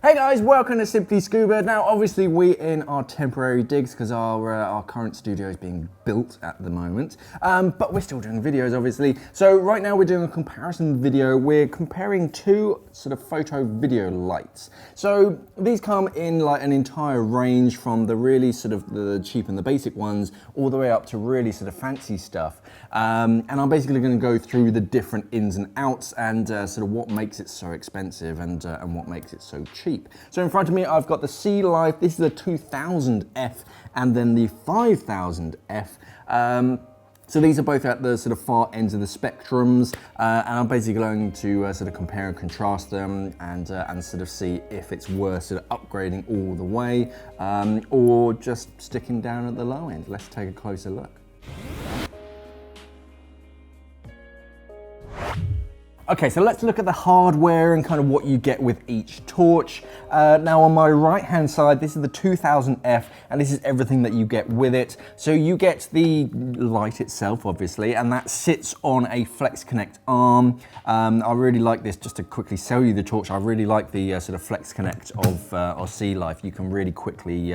Hey guys, welcome to Simply Scuba. Now obviously we're in our temporary digs because our current studio is being built at the moment, but we're still doing videos obviously. So right now we're doing a comparison video. We're comparing two sort of photo video lights. So these come in like an entire range from the really sort of the cheap and the basic ones all the way up to really sort of fancy stuff. And I'm basically going to go through the different ins and outs and sort of what makes it so expensive and what makes it so cheap. So in front of me I've got the SeaLife. This is the 2000F and then the 5000F. So these are both at the sort of far ends of the spectrums, and I'm basically going to sort of compare and contrast them and sort of see if it's worth sort of upgrading all the way or just sticking down at the low end. Let's take a closer look. Okay, so let's look at the hardware and kind of what you get with each torch. Now on my right hand side, this is the 2000F and this is everything that you get with it. So you get the light itself, obviously, and that sits on a Flex Connect arm. I really like this, just to quickly sell you the torch, I really like the sort of Flex Connect of SeaLife. You can really quickly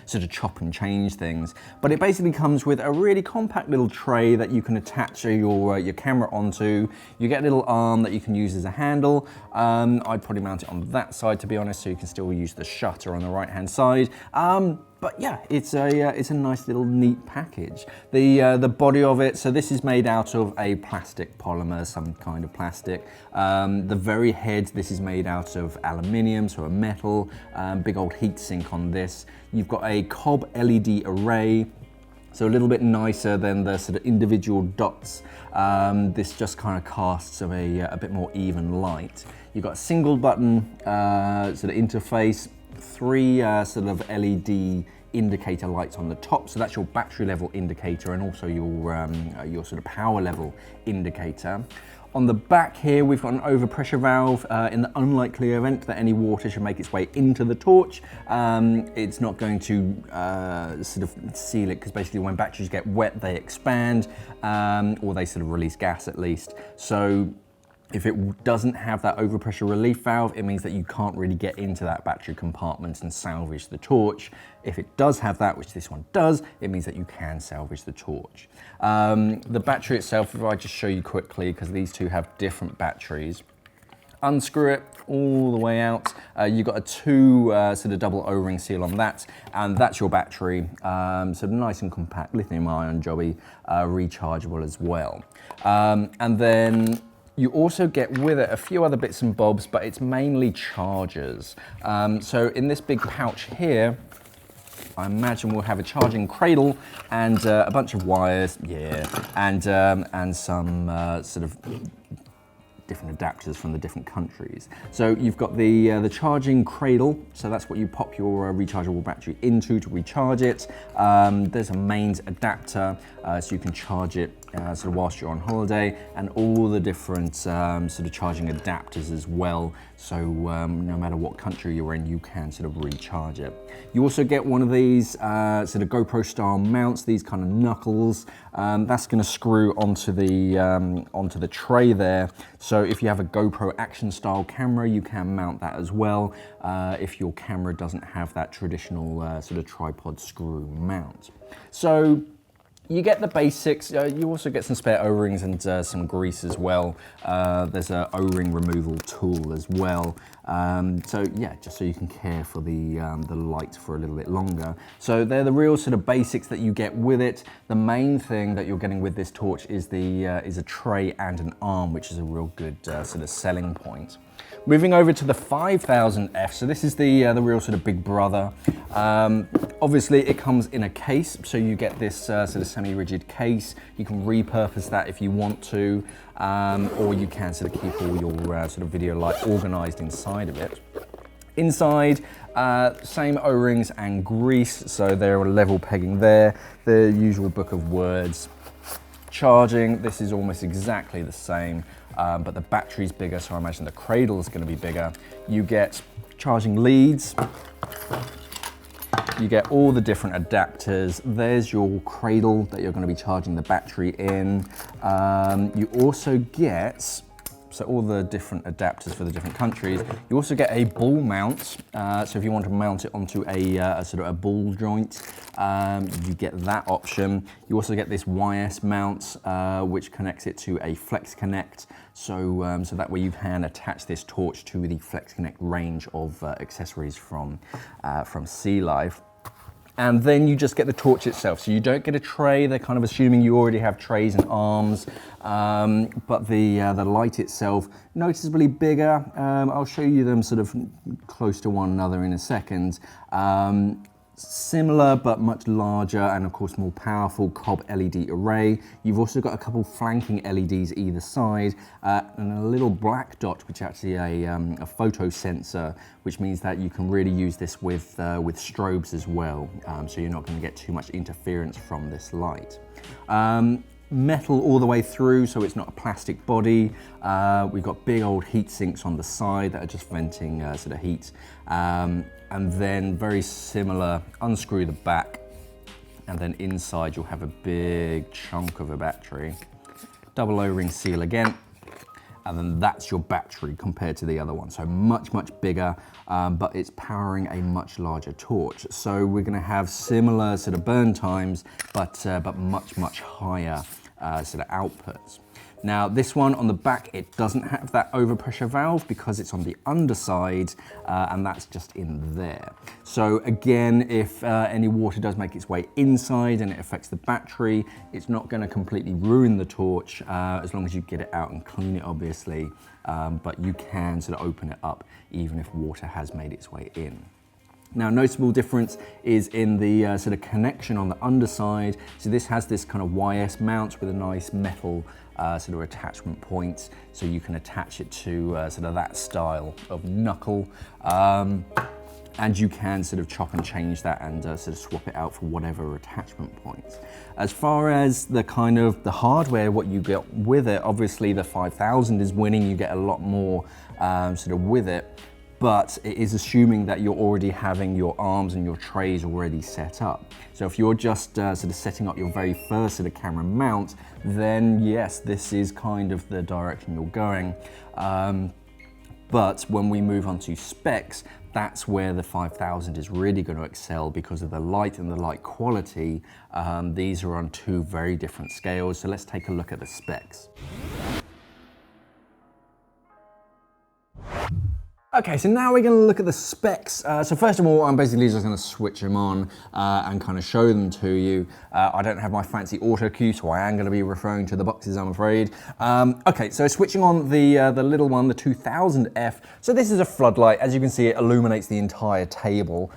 sort of chop and change things. But it basically comes with a really compact little tray that you can attach your camera onto. You get a little arm that you can use as a handle. I'd probably mount it on that side, to be honest, so you can still use the shutter on the right hand side. But yeah, it's a nice little neat package. The body of it, so this is made out of a plastic polymer, some kind of plastic. The very head, this is made out of aluminium, so a metal. Big old heat sink on this. You've got a cob LED array. So a little bit nicer than the sort of individual dots. This just kind of casts of a bit more even light. You've got a single button sort of interface, three sort of LED indicator lights on the top. So that's your battery level indicator and also your sort of power level indicator. On the back here, we've got an overpressure valve. In the unlikely event that any water should make its way into the torch, it's not going to sort of seal it, because basically when batteries get wet, they expand, or they sort of release gas at least. So if it doesn't have that overpressure relief valve, it means that you can't really get into that battery compartment and salvage the torch. If it does have that, which this one does, it means that you can salvage the torch. The battery itself, if I just show you quickly, because these two have different batteries. Unscrew it all the way out. You've got a two sort of double O-ring seal on that, and that's your battery. So nice and compact, lithium ion jobby, rechargeable as well. And then you also get with it a few other bits and bobs, but it's mainly chargers. So in this big pouch here, I imagine we'll have a charging cradle and a bunch of wires, yeah, and some sort of different adapters from the different countries. So you've got the charging cradle, so that's what you pop your rechargeable battery into to recharge it. There's a mains adapter, so you can charge it sort of whilst you're on holiday, and all the different sort of charging adapters as well. So no matter what country you're in, you can sort of recharge it. You also get one of these sort of GoPro style mounts, these kind of knuckles. That's going to screw onto the tray there. So if you have a GoPro action style camera, you can mount that as well. If your camera doesn't have that traditional sort of tripod screw mount. So you get the basics. You also get some spare O-rings and some grease as well. There's an O-ring removal tool as well. So yeah, just so you can care for the light for a little bit longer. So they're the real sort of basics that you get with it. The main thing that you're getting with this torch is a tray and an arm, which is a real good sort of selling point. Moving over to the 5000F, so this is the real sort of big brother. Obviously it comes in a case, so you get this sort of semi-rigid case. You can repurpose that if you want to, or you can sort of keep all your sort of video light organized inside of it. Inside, same O-rings and grease, so they're a level pegging there. The usual book of words. Charging, this is almost exactly the same, but the battery's bigger, so I imagine the cradle is going to be bigger. You get charging leads. You get all the different adapters. There's your cradle that you're going to be charging the battery in. You also get so all the different adapters for the different countries. You also get a ball mount, so if you want to mount it onto a sort of a ball joint, you get that option. You also get this YS mount, which connects it to a Flex Connect, so that way you can attach this torch to the Flex Connect range of accessories from SeaLife. And then you just get the torch itself. So you don't get a tray. They're kind of assuming you already have trays and arms, but the light itself, noticeably bigger. I'll show you them sort of close to one another in a second. Similar but much larger and of course more powerful cob LED array. You've also got a couple flanking LEDs either side and a little black dot, which is actually a photo sensor, which means that you can really use this with strobes as well. So you're not going to get too much interference from this light. Metal all the way through, so it's not a plastic body. We've got big old heat sinks on the side that are just venting sort of heat. And then very similar, unscrew the back, and then inside you'll have a big chunk of a battery. Double O-ring seal again, and then that's your battery compared to the other one. So much, much bigger, but it's powering a much larger torch. So we're gonna have similar sort of burn times, but much, much higher sort of outputs. Now this one on the back, it doesn't have that overpressure valve because it's on the underside, and that's just in there. So again, if any water does make its way inside and it affects the battery, it's not going to completely ruin the torch as long as you get it out and clean it, obviously. But you can sort of open it up even if water has made its way in. Now, noticeable difference is in the sort of connection on the underside. So this has this kind of YS mount with a nice metal sort of attachment point, so you can attach it to sort of that style of knuckle. And you can sort of chop and change that and sort of swap it out for whatever attachment points. As far as the kind of the hardware, what you get with it, obviously the 5000 is winning, you get a lot more sort of with it. But it is assuming that you're already having your arms and your trays already set up. So if you're just sort of setting up your very first sort of camera mount, then yes, this is kind of the direction you're going. But when we move on to specs, that's where the 5000 is really going to excel because of the light and the light quality. These are on two very different scales. So let's take a look at the specs. Okay, so now we're going to look at the specs. So first of all, I'm basically just going to switch them on and kind of show them to you. I don't have my fancy auto cue, so I am going to be referring to the boxes, I'm afraid. Okay, so switching on the little one, the 2000F. So this is a floodlight. As you can see, it illuminates the entire table.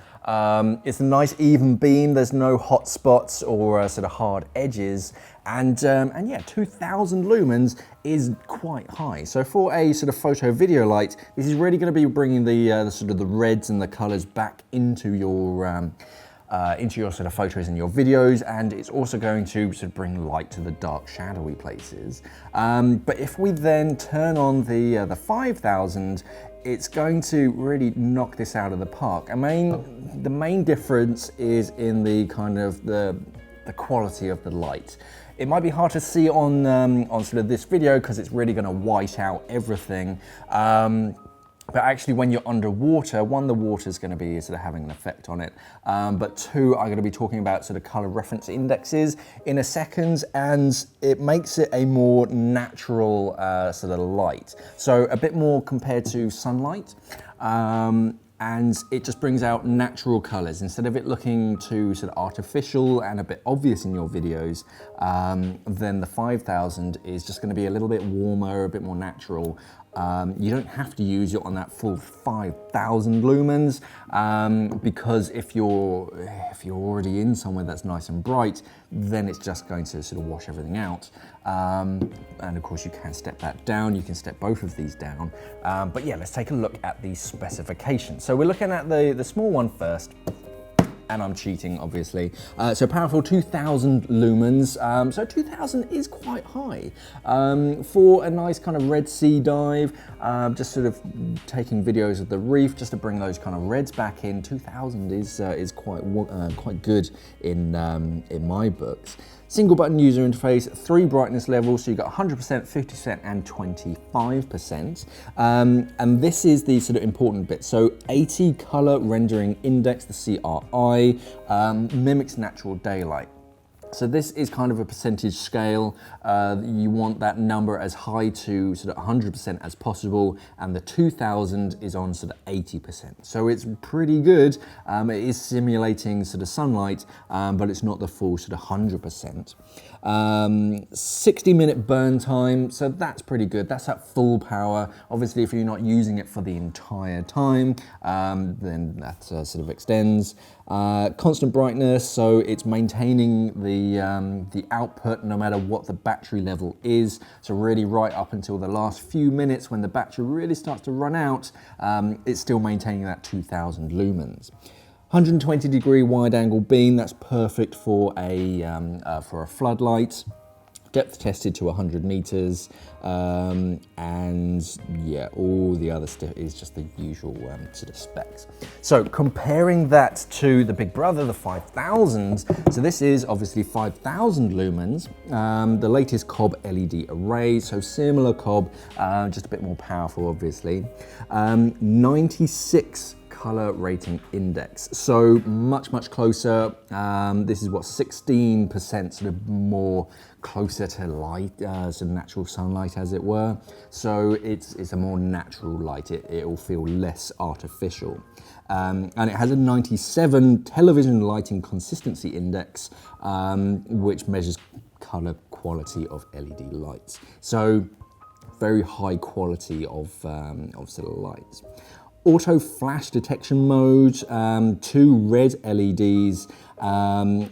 It's a nice even beam. There's no hot spots or sort of hard edges. And yeah, 2000 lumens is quite high. So for a sort of photo video light, this is really going to be bringing the sort of the reds and the colors back into your sort of photos and your videos, and it's also going to sort of bring light to the dark, shadowy places. But if we then turn on the 5000, it's going to really knock this out of the park. The main difference is in the kind of the quality of the light. It might be hard to see on sort of this video because it's really going to white out everything. But actually when you're underwater, one, the water is going to be sort of having an effect on it. But two, I'm going to be talking about sort of color reference indexes in a second, and it makes it a more natural sort of light. So a bit more compared to sunlight. And it just brings out natural colors. Instead of it looking too sort of artificial and a bit obvious in your videos, then the 5000 is just gonna be a little bit warmer, a bit more natural. You don't have to use it on that full 5000 lumens because if you're already in somewhere that's nice and bright, then it's just going to sort of wash everything out. And of course you can step that down, you can step both of these down. But yeah, let's take a look at the specifications. So we're looking at the small one first. And I'm cheating, obviously. So powerful 2000 lumens. So 2000 is quite high. For a nice kind of Red Sea dive, just sort of taking videos of the reef, just to bring those kind of reds back in, 2000 is quite good in my books. Single button user interface, 3 brightness levels, so you've got 100%, 50% and 25%. And this is the sort of important bit. So 80 color rendering index, the CRI, mimics natural daylight. So this is kind of a percentage scale. You want that number as high to sort of 100% as possible, and the 2000 is on sort of 80%. So it's pretty good. It is simulating sort of sunlight, but it's not the full sort of 100%. 60-minute burn time, so that's pretty good. That's at full power. Obviously, if you're not using it for the entire time, then that sort of extends. Constant brightness, so it's maintaining the output no matter what the battery level is. So really right up until the last few minutes when the battery really starts to run out, it's still maintaining that 2000 lumens. 120-degree wide-angle beam, that's perfect for a floodlight. Depth tested to 100 meters, and yeah, all the other stuff is just the usual sort of specs. So comparing that to the big brother, the 5000, so this is obviously 5000 lumens, the latest cob LED array, so similar cob, just a bit more powerful obviously. 96 color rating index, so much closer. This is what, 16% sort of more closer to light, sort of natural sunlight as it were. So it's a more natural light. It will feel less artificial. And it has a 97 television lighting consistency index, which measures color quality of LED lights. So very high quality of sort of lights. Auto flash detection mode, 2 red LEDs,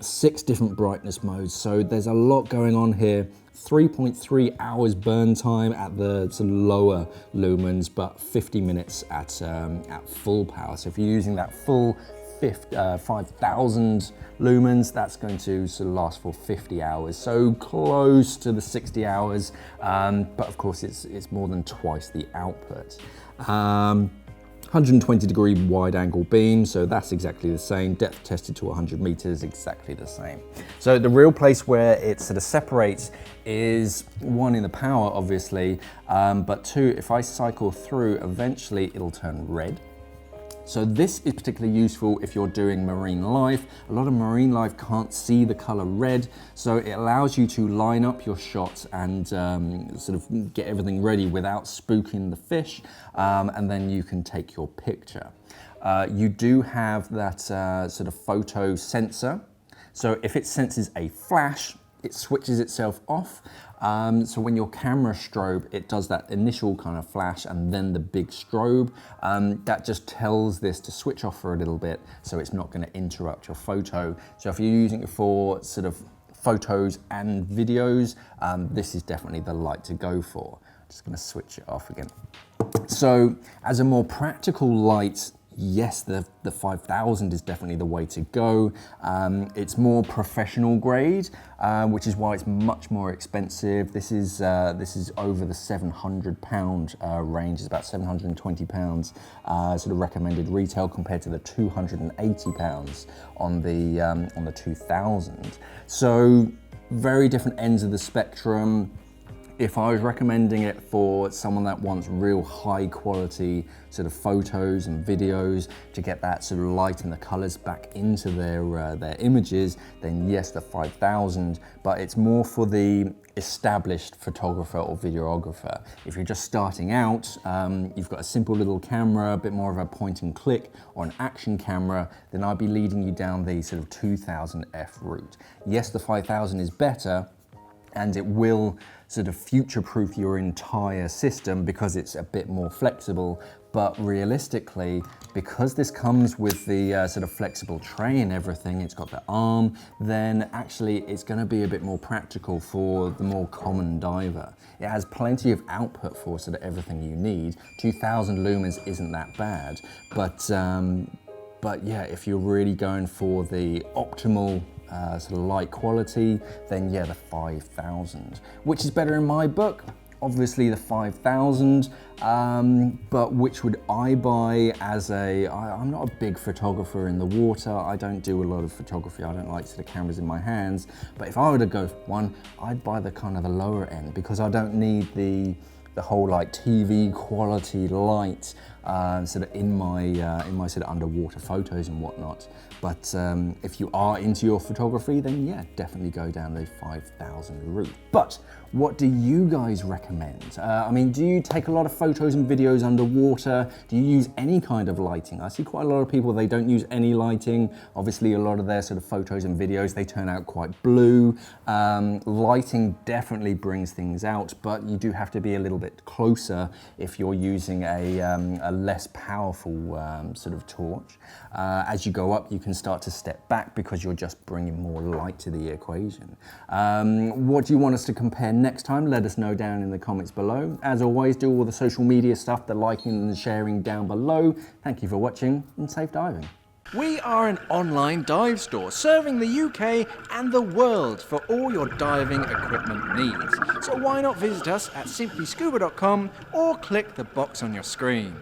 6 different brightness modes. So there's a lot going on here. 3.3 hours burn time at the sort of lower lumens, but 50 minutes at full power. So if you're using that full 5,000 lumens, that's going to sort of last for 50 hours. So close to the 60 hours, but of course it's more than twice the output. 120-degree wide-angle beam, so that's exactly the same. Depth tested to 100 meters, exactly the same. So the real place where it sort of separates is, 1, in the power, obviously, but 2, if I cycle through, eventually it'll turn red. So this is particularly useful if you're doing marine life. A lot of marine life can't see the color red, so it allows you to line up your shots and sort of get everything ready without spooking the fish, and then you can take your picture. You do have that sort of photo sensor. So if it senses a flash, it switches itself off. So when your camera strobe, it does that initial kind of flash and then the big strobe. That just tells this to switch off for a little bit, so it's not going to interrupt your photo. So if you're using it for sort of photos and videos, this is definitely the light to go for. Just going to switch it off again. So as a more practical light, yes, the 5000 is definitely the way to go. It's more professional grade, which is why it's much more expensive. This is over the £700 range. It's about £720 sort of recommended retail compared to the £280 on the 2000. So very different ends of the spectrum. If I was recommending it for someone that wants real high quality sort of photos and videos to get that sort of light and the colors back into their images, then yes, the 5000, but it's more for the established photographer or videographer. If you're just starting out, you've got a simple little camera, a bit more of a point and click or an action camera, then I'd be leading you down the sort of 2000F route. Yes, the 5000 is better, and it will sort of future-proof your entire system because it's a bit more flexible. But realistically, because this comes with the sort of flexible tray and everything, it's got the arm, then actually it's going to be a bit more practical for the more common diver. It has plenty of output for sort of everything you need. 2000 lumens isn't that bad, but yeah, if you're really going for the optimal sort of light quality, then yeah, the 5000, which is better in my book. obviously the 5000, but which would I buy as I'm not a big photographer in the water. I don't do a lot of photography. I don't like to the cameras in my hands. But if I were to go for one, I'd buy the kind of the lower end, because I don't need the whole like TV quality light sort of in my sort of underwater photos and whatnot. But if you are into your photography, then yeah, definitely go down the 5000 route. But what do you guys recommend? I mean, do you take a lot of photos and videos underwater? Do you use any kind of lighting? I see quite a lot of people, they don't use any lighting. Obviously, a lot of their sort of photos and videos, they turn out quite blue. Lighting definitely brings things out, but you do have to be a little bit closer if you're using a less powerful sort of torch. As you go up, you can start to step back because you're just bringing more light to the equation. What do you want us to compare next time? Let us know down in the comments below. As always, do all the social media stuff, the liking and the sharing down below. Thank you for watching and safe diving. We are an online dive store serving the UK and the world for all your diving equipment needs. So why not visit us at simplyscuba.com or click the box on your screen.